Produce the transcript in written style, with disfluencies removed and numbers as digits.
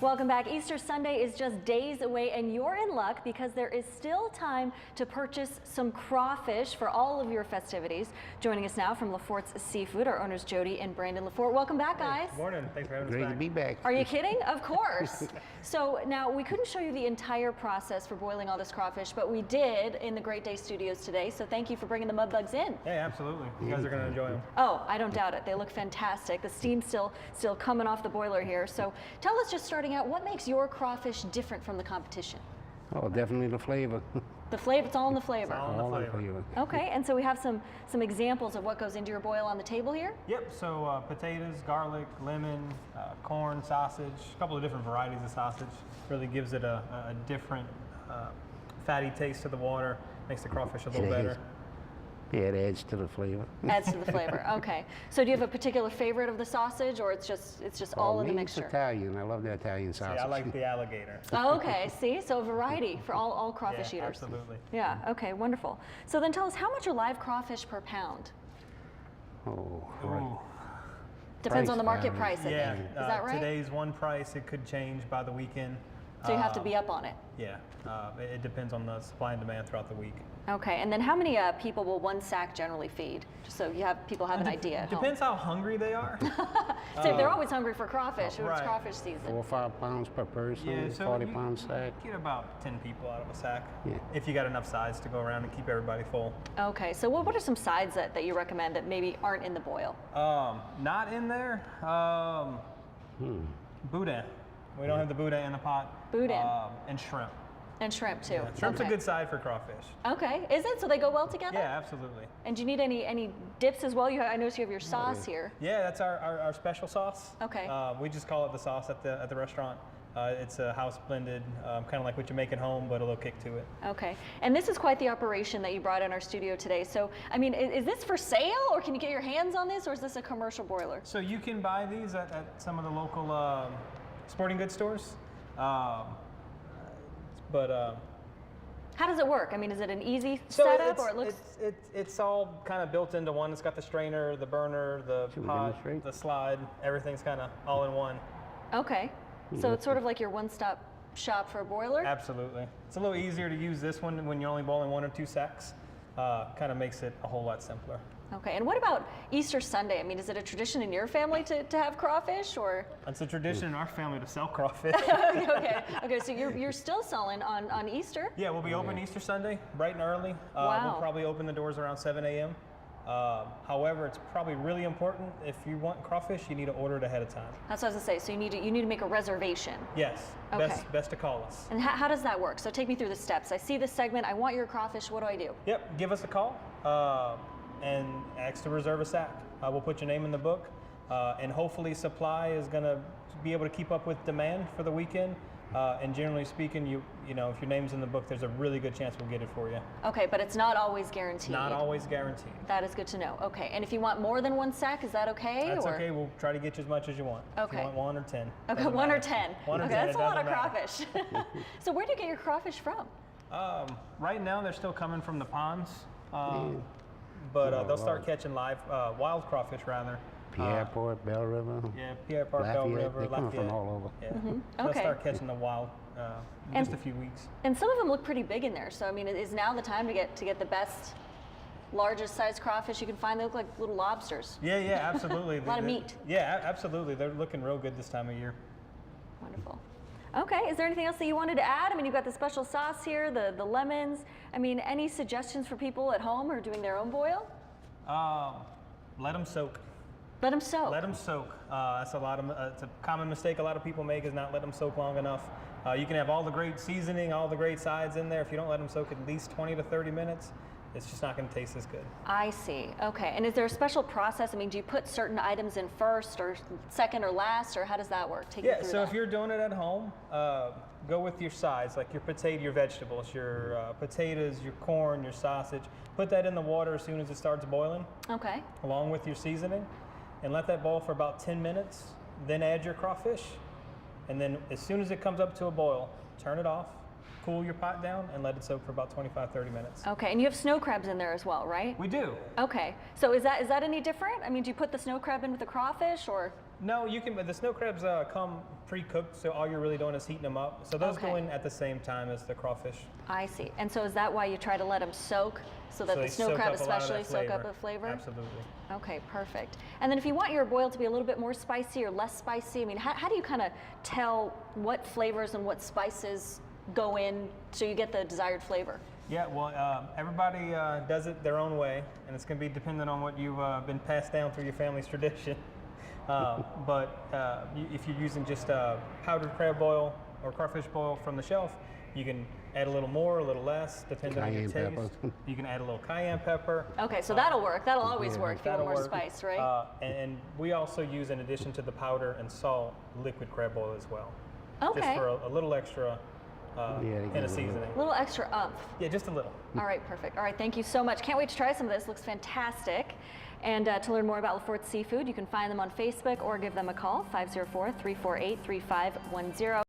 Welcome back. Easter Sunday is just days away and you're in luck because there is still time to purchase some crawfish for all of your festivities. Joining us now from Lefort's Seafood, our owners Jody and Brandon Lefort. Welcome back, guys. Good morning. Thanks for having us Great back. to be back. Are you kidding? Of course. So now we couldn't show you the entire process for boiling all this crawfish, but we did in the Great Day Studios today. So thank you for bringing the mudbugs in. Yeah, absolutely. You guys are going to enjoy them. Oh, I don't doubt it. They look fantastic. The steam's still coming off the boiler here. So tell us, just starting out, what makes your crawfish different from the competition? Oh, definitely the flavor. The flavor, it's all in the flavor. All in the flavor. Okay, and so we have some examples of what goes into your boil on the table here? Yep, so potatoes, garlic, lemon, corn, sausage, a couple of different varieties of sausage. Really gives it a different fatty taste to the water, makes the crawfish a little better. Yeah, it adds to the flavor. Adds to the flavor. Okay. So do you have a particular favorite of the sausage, or it's just all in the mixture? It's Italian. I love the Italian sausage. Yeah, I like the alligator. Oh, okay. See, so variety for all crawfish eaters. Absolutely. Yeah. Okay. Wonderful. So then tell us, how much are live crawfish per pound? Oh, Ooh. Depends Price on the market value. price. I Yeah, think. Is that right? today's one price. It could change by the weekend. So you have to be up on it. Yeah, it depends on the supply and demand throughout the week. Okay, and then how many people will one sack generally feed? Just so people have an idea at home. Depends how hungry they are. So they're always hungry for crawfish. It's Right. crawfish season. 4 or 5 pounds per person, Yeah, so 40-pound sack. Get about 10 people out of a sack, Yeah. if you got enough size to go around and keep everybody full. Okay, so what are some sides that you recommend that maybe aren't in the boil? Not in there. Boudin. We don't have the boudin in the pot. Boudin. And shrimp. And shrimp too. Yeah, shrimp's Okay. a good side for crawfish. Okay, is it? So they go well together? Yeah, absolutely. And do you need any dips as well? I notice you have your sauce here. Yeah, that's our special sauce. Okay. We just call it the sauce at the restaurant. It's a house blended, kind of like what you make at home, but a little kick to it. Okay, and this is quite the operation that you brought in our studio today. So, I mean, is this for sale, or can you get your hands on this, or is this a commercial broiler? So you can buy these at some of the local sporting goods stores. How does it work? I mean, is it an easy So setup, or it looks? it's all kind of built into one. It's got the strainer, the burner, the Should we pot, demonstrate? the slide. Everything's kind of all in one. Okay, so it's sort of like your one-stop shop for a broiler? Absolutely. It's a little easier to use this one when you're only boiling 1 or 2 sacks. Kind of makes it a whole lot simpler. Okay, and what about Easter Sunday? I mean, is it a tradition in your family to have crawfish, or? It's a tradition in our family to sell crawfish. Okay, so you're still selling on Easter? Yeah, we'll be open Easter Sunday, bright and early. Wow. We'll probably open the doors around 7 a.m. However, it's probably really important, if you want crawfish, you need to order it ahead of time. That's what I was gonna say, so you need to make a reservation. Yes, Okay. best to call us. And how does that work? So take me through the steps. I see this segment, I want your crawfish, what do I do? Yep, give us a call and ask to reserve a sack. We'll put your name in the book, and hopefully supply is gonna be able to keep up with demand for the weekend. And generally speaking, you know, if your name's in the book, there's a really good chance we'll get it for you. Okay, but it's not always guaranteed. Not always guaranteed. That is good to know. Okay, and if you want more than one sack, is that okay? That's or? okay. We'll try to get you as much as you want. If Okay. you want 1 or 10. Okay, doesn't 1 or matter. 10. 1 or Okay, 10, that's it a lot of doesn't matter. crawfish. So where do you get your crawfish from? Right now, they're still coming from the ponds, but they'll start catching live wild crawfish rather. Pierreport, Bell River. Yeah, Pierre Park, Bell Lafayette, River, they come Lafayette. from all over. Yeah, Okay. they'll start catching the wild in just a few weeks. And some of them look pretty big in there. So I mean, is now the time to get the best, largest size crawfish you can find? They look like little lobsters. Yeah, absolutely. A lot of meat. Yeah, absolutely. They're looking real good this time of year. Wonderful. Okay, is there anything else that you wanted to add? I mean, you've got the special sauce here, the lemons. I mean, any suggestions for people at home who are doing their own boil? Let them soak. Let them soak. Let them soak. That's it's a common mistake a lot of people make, is not let them soak long enough. You can have all the great seasoning, all the great sides in there. If you don't let them soak at least 20 to 30 minutes, it's just not going to taste as good. I see. Okay. And is there a special process? I mean, do you put certain items in first or second or last, or how does that work? Take me Yeah, through so that. if you're doing it at home, go with your sides, like your potato, your vegetables, your potatoes, your corn, your sausage. Put that in the water as soon as it starts boiling, Okay. along with your seasoning, and let that boil for about 10 minutes. Then add your crawfish, and then as soon as it comes up to a boil, turn it off, cool your pot down, and let it soak for about 25-30 minutes. Okay. And you have snow crabs in there as well, right? We do. Okay. So is that any different? I mean, do you put the snow crab in with the crawfish, or? No, you can. But the snow crabs come pre-cooked, so all you're really doing is heating them up. So those go Okay. in at the same time as the crawfish. I see. And so is that why you try to let them soak so that So the they snow soak crab up a lot of especially that soak up flavor. the flavor? Absolutely. Okay, perfect. And then if you want your boil to be a little bit more spicy or less spicy, I mean, how do you kind of tell what flavors and what spices go in so you get the desired flavor? Yeah, well, everybody does it their own way, and it's going to be dependent on what you've been passed down through your family's tradition. If you're using just powdered crab boil or crawfish boil from the shelf, you can add a little more, a little less, depending on your Cayenne taste. pepper. You can add a little cayenne pepper. Okay, so that'll work. That'll always yeah, work if you want That'll more work. spice, right? And we also use, in addition to the powder and salt, liquid crab oil as well. Okay. Just for a little extra Yeah, they in give a it a little- seasoning. A little extra umph. Yeah, just a little. All right, perfect. All right, thank you so much. Can't wait to try some of this. Looks fantastic. And to learn more about Lefort Seafood, you can find them on Facebook or give them a call, 504-348-3510.